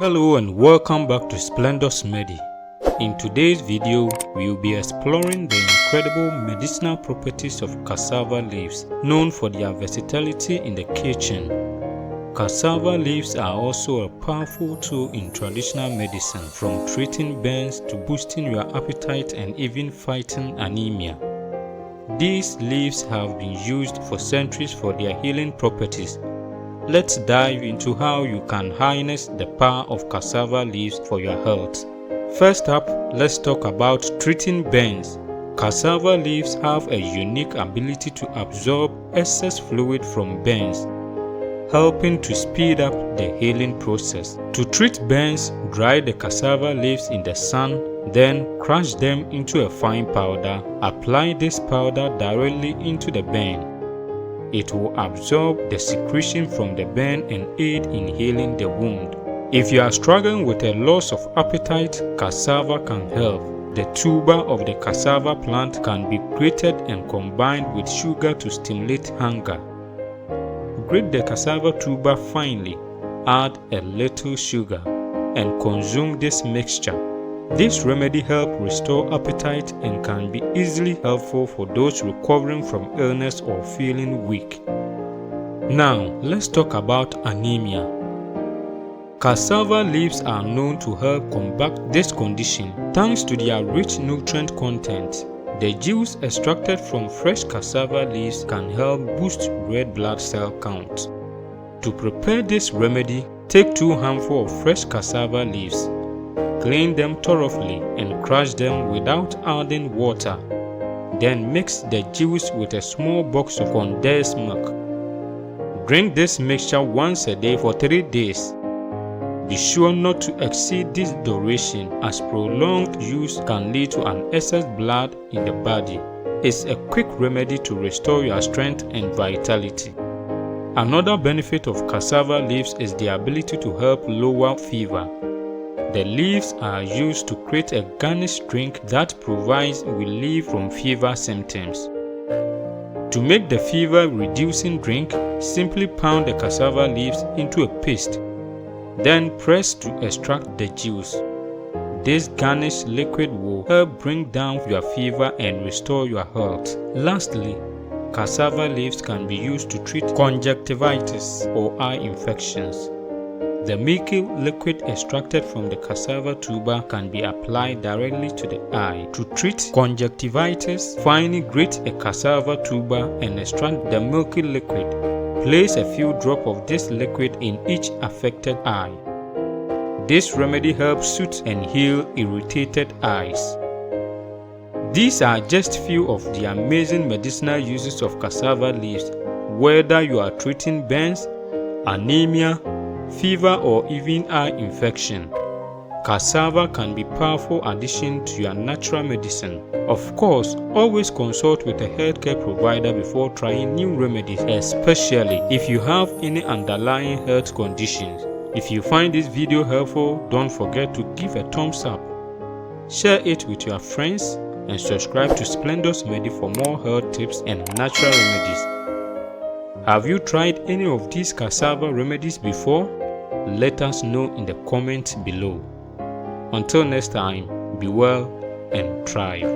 Hello and welcome back to Splendor's Medi. In today's video, we will be exploring the incredible medicinal properties of cassava leaves, known for their versatility in the kitchen. Cassava leaves are also a powerful tool in traditional medicine, from treating burns to boosting your appetite and even fighting anemia. These leaves have been used for centuries for their healing properties. Let's dive into how you can harness the power of cassava leaves for your health. First up, let's talk about treating burns. Cassava leaves have a unique ability to absorb excess fluid from burns, helping to speed up the healing process. To treat burns, dry the cassava leaves in the sun, then crush them into a fine powder. Apply this powder directly into the burn. It will absorb the secretion from the burn and aid in healing the wound. If you are struggling with a loss of appetite, cassava can help. The tuber of the cassava plant can be grated and combined with sugar to stimulate hunger. Grate the cassava tuber finely, add a little sugar, and consume this mixture. This remedy helps restore appetite and can be easily helpful for those recovering from illness or feeling weak. Now, let's talk about anemia. Cassava leaves are known to help combat this condition thanks to their rich nutrient content. The juice extracted from fresh cassava leaves can help boost red blood cell count. To prepare this remedy, take 2 handfuls of fresh cassava leaves. Clean them thoroughly and crush them without adding water. Then mix the juice with a small box of condensed milk. Drink this mixture once a day for 3 days. Be sure not to exceed this duration, as prolonged use can lead to an excess blood in the body. It's a quick remedy to restore your strength and vitality. Another benefit of cassava leaves is the ability to help lower fever. The leaves are used to create a garnish drink that provides relief from fever symptoms. To make the fever-reducing drink, simply pound the cassava leaves into a paste, then press to extract the juice. This garnish liquid will help bring down your fever and restore your health. Lastly, cassava leaves can be used to treat conjunctivitis or eye infections. The milky liquid extracted from the cassava tuber can be applied directly to the eye. To treat conjunctivitis, finely grate a cassava tuber and extract the milky liquid. Place a few drops of this liquid in each affected eye. This remedy helps soothe and heal irritated eyes. These are just few of the amazing medicinal uses of cassava leaves. Whether you are treating burns, anemia, fever, or even eye infection, cassava can be a powerful addition to your natural medicine. Of course, always consult with a healthcare provider before trying new remedies, especially if you have any underlying health conditions. If you find this video helpful, don't forget to give a thumbs up, share it with your friends, and subscribe to Splendor's Medi for more health tips and natural remedies. Have you tried any of these cassava remedies before? Let us know in the comments below. Until next time, be well and thrive.